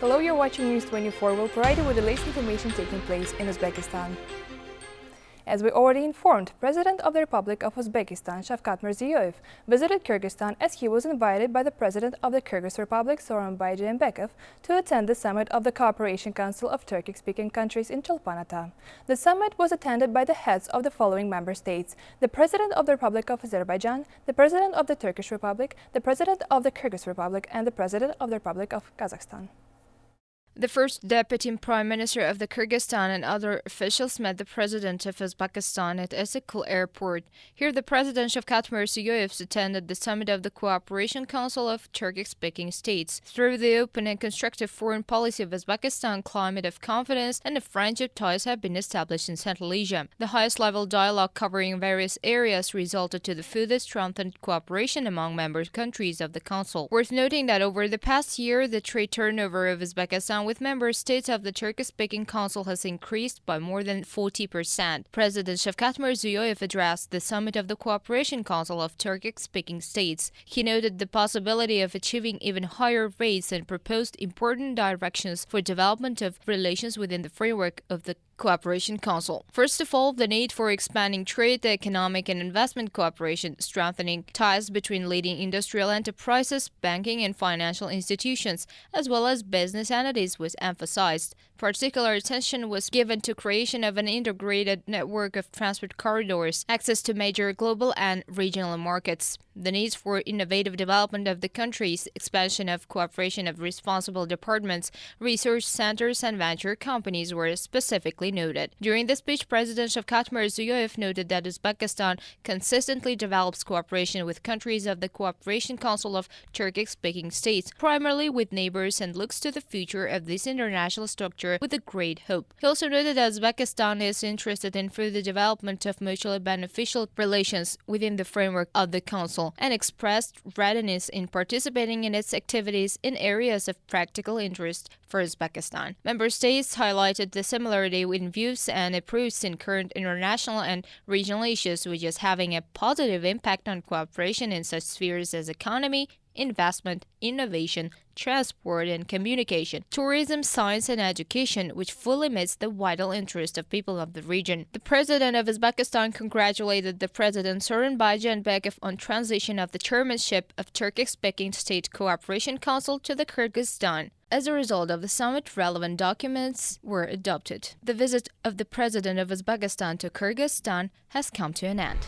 Hello, you're watching News 24. We'll provide you with the latest information taking place in Uzbekistan. As we already informed, President of the Republic of Uzbekistan, Shavkat Mirziyoyev, visited Kyrgyzstan as he was invited by the President of the Kyrgyz Republic, Sooronbay Jeenbekov, to attend the summit of the Cooperation Council of Turkic-speaking countries in Chulpan Ata. The summit was attended by the heads of the following member states: the President of the Republic of Azerbaijan, the President of the Turkish Republic, the President of the Kyrgyz Republic, and the President of the Republic of Kazakhstan. The first Deputy Prime Minister of the Kyrgyzstan and other officials met the President of Uzbekistan at Istiklal Airport. Here, the President Shavkat Mirziyoyev attended the summit of the Cooperation Council of Turkic-speaking states. Through the open and constructive foreign policy of Uzbekistan, climate of confidence and of friendship ties have been established in Central Asia. The highest-level dialogue covering various areas resulted to the further strengthened cooperation among member countries of the Council. Worth noting that over the past year, the trade turnover of Uzbekistan with member states of the Turkic-speaking Council has increased by more than 40%. President Shavkat Mirziyoyev addressed the summit of the Cooperation Council of Turkic-speaking states. He noted the possibility of achieving even higher rates and proposed important directions for development of relations within the framework of the Cooperation Council. First of all, the need for expanding trade, economic and investment cooperation, strengthening ties between leading industrial enterprises, banking and financial institutions, as well as business entities was emphasized. Particular attention was given to creation of an integrated network of transport corridors, access to major global and regional markets, the needs for innovative development of the countries, expansion of cooperation of responsible departments, research centers and venture companies were specifically noted. During the speech, President Shavkat Mirziyoyev noted that Uzbekistan consistently develops cooperation with countries of the Cooperation Council of Turkic-speaking states, primarily with neighbors, and looks to the future of this international structure with a great hope. He also noted that Uzbekistan is interested in further development of mutually beneficial relations within the framework of the Council and expressed readiness in participating in its activities in areas of practical interest for Uzbekistan. Member states highlighted the similarity in views and approaches in current international and regional issues, which is having a positive impact on cooperation in such spheres as economy, investment, innovation, transport and communication, tourism, science and education, which fully meets the vital interest of people of the region. The President of Uzbekistan congratulated the President Sooronbay Jeenbekov on transition of the chairmanship of Turkic-speaking State Cooperation Council to the Kyrgyzstan. As a result of the summit, relevant documents were adopted. The visit of the President of Uzbekistan to Kyrgyzstan has come to an end.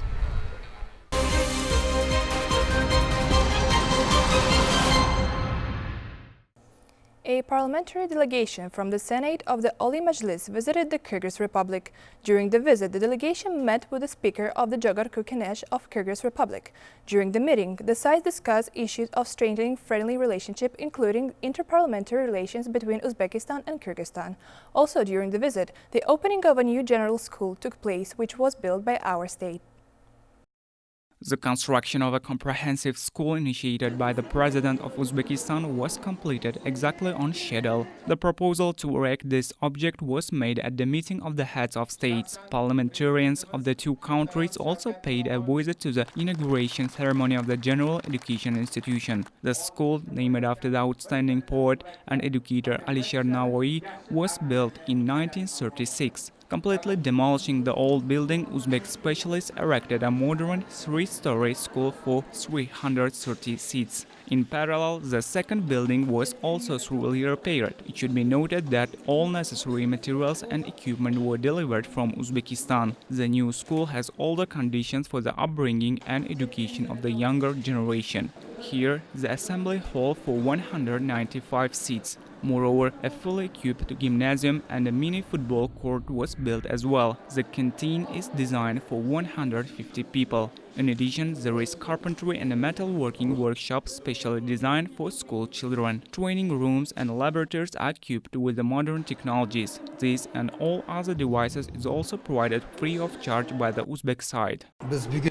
A parliamentary delegation from the Senate of the Oliy Majlis visited the Kyrgyz Republic. During the visit, the delegation met with the Speaker of the Jogorku Kenech of Kyrgyz Republic. During the meeting, the sides discussed issues of strengthening friendly relationship, including interparliamentary relations between Uzbekistan and Kyrgyzstan. Also during the visit, the opening of a new general school took place, which was built by our state. The construction of a comprehensive school initiated by the President of Uzbekistan was completed exactly on schedule. The proposal to erect this object was made at the meeting of the heads of states. Parliamentarians of the two countries also paid a visit to the inauguration ceremony of the General Education Institution. The school, named after the outstanding poet and educator Alisher Navoiy, was built in 1936. Completely demolishing the old building, Uzbek specialists erected a modern three-story school for 330 seats. In parallel, the second building was also thoroughly repaired. It should be noted that all necessary materials and equipment were delivered from Uzbekistan. The new school has all the conditions for the upbringing and education of the younger generation. Here, the assembly hall for 195 seats. Moreover, a fully equipped gymnasium and a mini football court was built as well. The canteen is designed for 150 people. In addition, there is carpentry and a metalworking workshop specially designed for school children. Training rooms and laboratories are equipped with the modern technologies. This and all other devices is also provided free of charge by the Uzbek side.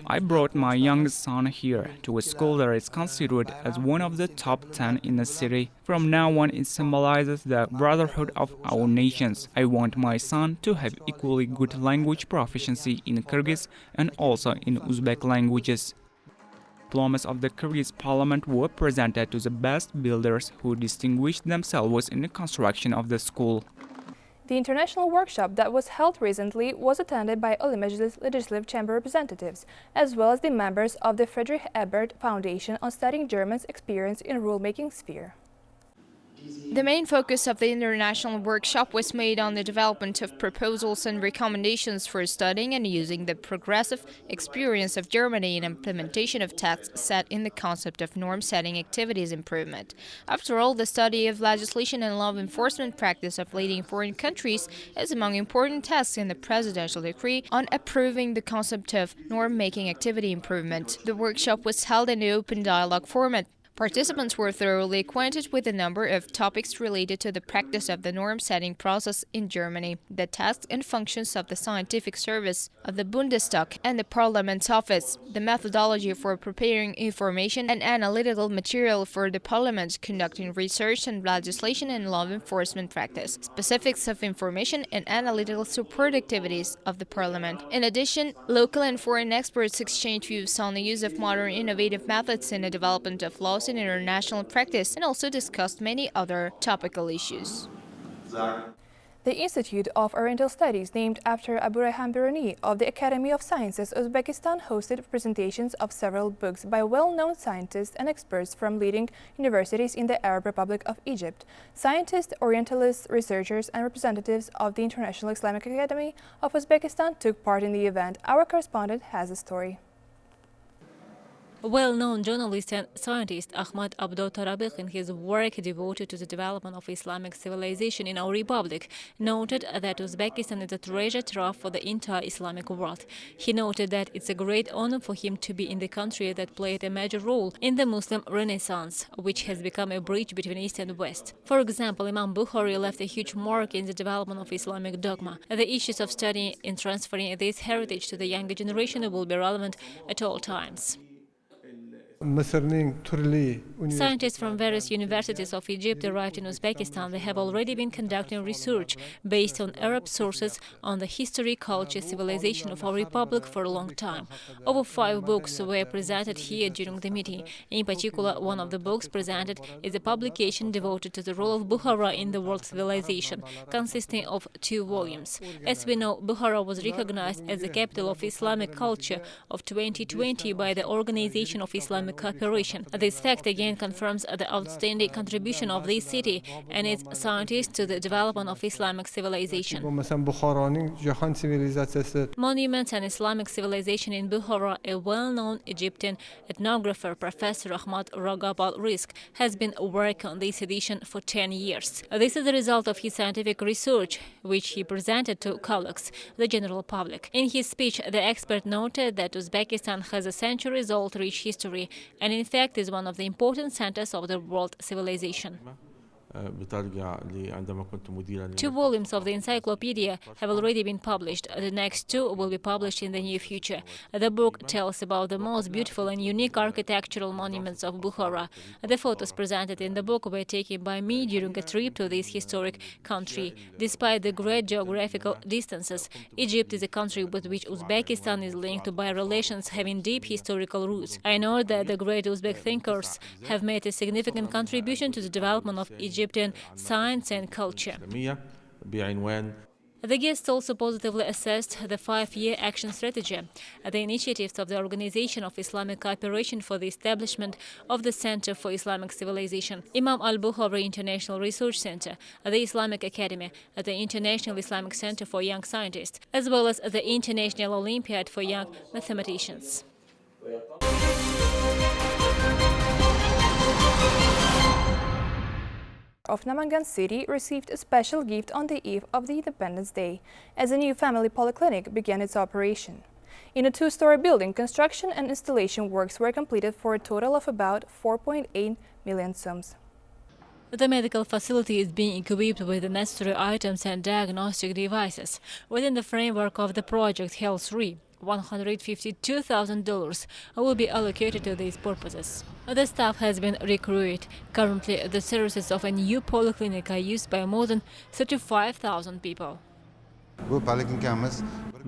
I brought my youngest son here to a school that is considered as one of the top 10 in the city. From now on, it symbolizes the brotherhood of our nations. I want my son to have equally good language proficiency in Kyrgyz and also in Uzbek languages. diplomas of the Kyrgyz parliament were presented to the best builders who distinguished themselves in the construction of the school. The international workshop that was held recently was attended by Oli Mejlis Legislative Chamber representatives, as well as the members of the Friedrich Ebert Foundation on Studying Germans' Experience in Rulemaking Sphere. The main focus of the international workshop was made on the development of proposals and recommendations for studying and using the progressive experience of Germany in implementation of texts set in the concept of norm-setting activities improvement. After all, the study of legislation and law enforcement practice of leading foreign countries is among important tasks in the presidential decree on approving the concept of norm-making activity improvement. The workshop was held in an open dialogue format. Participants were thoroughly acquainted with a number of topics related to the practice of the norm-setting process in Germany, the tasks and functions of the scientific service of the Bundestag and the Parliament's office, the methodology for preparing information and analytical material for the Parliament, conducting research and legislation and law enforcement practice, specifics of information and analytical support activities of the Parliament. In addition, local and foreign experts exchanged views on the use of modern innovative methods in the development of laws in international practice and also discussed many other topical issues. The Institute of Oriental Studies, named after Abdurrahman Biruni of the Academy of Sciences Uzbekistan, hosted presentations of several books by well-known scientists and experts from leading universities in the Arab Republic of Egypt. Scientists, Orientalists, researchers, and representatives of the International Islamic Academy of Uzbekistan took part in the event. Our correspondent has a story. Well-known journalist and scientist Ahmad Abdo-Tarabekh, in his work devoted to the development of Islamic civilization in our republic, noted that Uzbekistan is a treasure trove for the entire Islamic world. He noted that it's a great honor for him to be in the country that played a major role in the Muslim Renaissance, which has become a bridge between East and West. For example, Imam Bukhari left a huge mark in the development of Islamic dogma. The issues of studying and transferring this heritage to the younger generation will be relevant at all times. Scientists from various universities of Egypt arrived in Uzbekistan. They have already been conducting research based on Arab sources on the history, culture, civilization of our republic for a long time. Over 5 books were presented here during the meeting. In particular, one of the books presented is a publication devoted to the role of Bukhara in the world civilization, consisting of 2 volumes. As we know, Bukhara was recognized as the capital of Islamic culture of 2020 by the Organization of Islamic Cooperation. This fact again confirms the outstanding contribution of this city and its scientists to the development of Islamic civilization. Monuments and Islamic civilization in Bukhara, a well-known Egyptian ethnographer, Professor Ahmad Ragab al-Rizk, has been working on this edition for 10 years. This is the result of his scientific research, which he presented to colleagues, the general public. In his speech, the expert noted that Uzbekistan has a centuries-old rich history and in fact is one of the important centers of the world civilization. 2 volumes of the encyclopedia have already been published. The next 2 will be published in the near future. The book tells about the most beautiful and unique architectural monuments of Bukhara. The photos presented in the book were taken by me during a trip to this historic country. Despite the great geographical distances, Egypt is a country with which Uzbekistan is linked by relations having deep historical roots. I know that the great Uzbek thinkers have made a significant contribution to the development of Egyptian science and culture. The guests also positively assessed the 5-year action strategy, the initiatives of the Organization of Islamic Cooperation for the establishment of the Center for Islamic Civilization, Imam al-Bukhari International Research Center, the Islamic Academy, the International Islamic Center for Young Scientists, as well as the International Olympiad for Young Mathematicians. Of Namangan City received a special gift on the eve of the Independence Day, as a new family polyclinic began its operation. In a 2-story building, construction and installation works were completed for a total of about 4.8 million sums. The medical facility is being equipped with the necessary items and diagnostic devices. Within the framework of the project Health 3, $152,000 will be allocated to these purposes. The staff has been recruited. Currently, the services of a new polyclinic are used by more than 35,000 people. Bu poliklinikamiz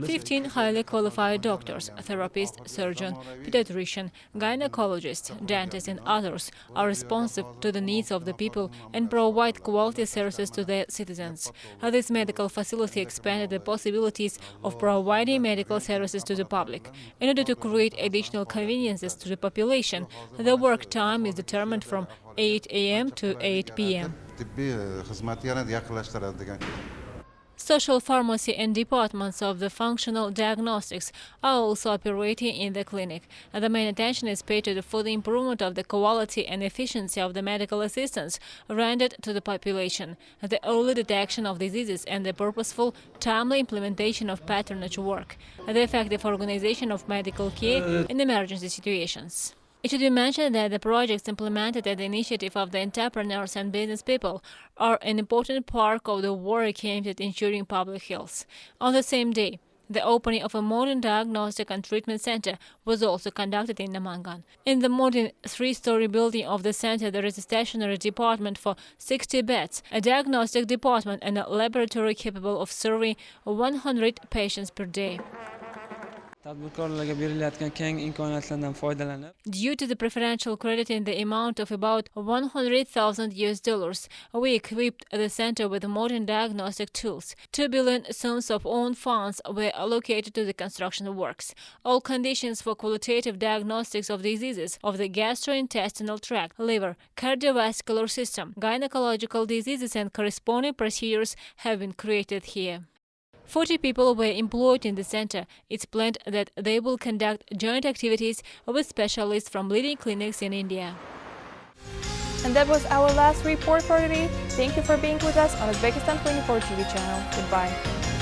15 highly qualified doctors, therapist, surgeon, pediatrician, gynecologist, dentist and others are responsive to the needs of the people and provide quality services to their citizens. This medical facility expanded the possibilities of providing medical services to the public. In order to create additional conveniences to the population, the work time is determined from 8 a.m. to 8 p.m. tibbiy xizmatlarni yaqinlashtiradi degan. Social pharmacy and departments of the functional diagnostics are also operating in the clinic. The main attention is paid to the further improvement of the quality and efficiency of the medical assistance rendered to the population, the early detection of diseases and the purposeful, timely implementation of patronage work, the effective organization of medical care in emergency situations. It should be mentioned that the projects implemented at the initiative of the entrepreneurs and business people are an important part of the work aimed at ensuring public health. On the same day, the opening of a modern diagnostic and treatment center was also conducted in Namangan. In the modern 3-story building of the center, there is a stationary department for 60 beds, a diagnostic department and a laboratory capable of serving 100 patients per day. Tadbirkorlarga berilayotgan keng imkoniyatlardan foydalanib, Due to the preferential credit in the amount of about $100,000, we equipped the center with modern diagnostic tools. 2 billion sums of own funds were allocated to the construction works. All conditions for qualitative diagnostics of diseases of the gastrointestinal tract, liver, cardiovascular system, gynecological diseases and corresponding procedures have been created here. 40 people were employed in the center. It's planned that they will conduct joint activities with specialists from leading clinics in India. And that was our last report for today. Thank you for being with us on Uzbekistan 24 TV channel. Goodbye.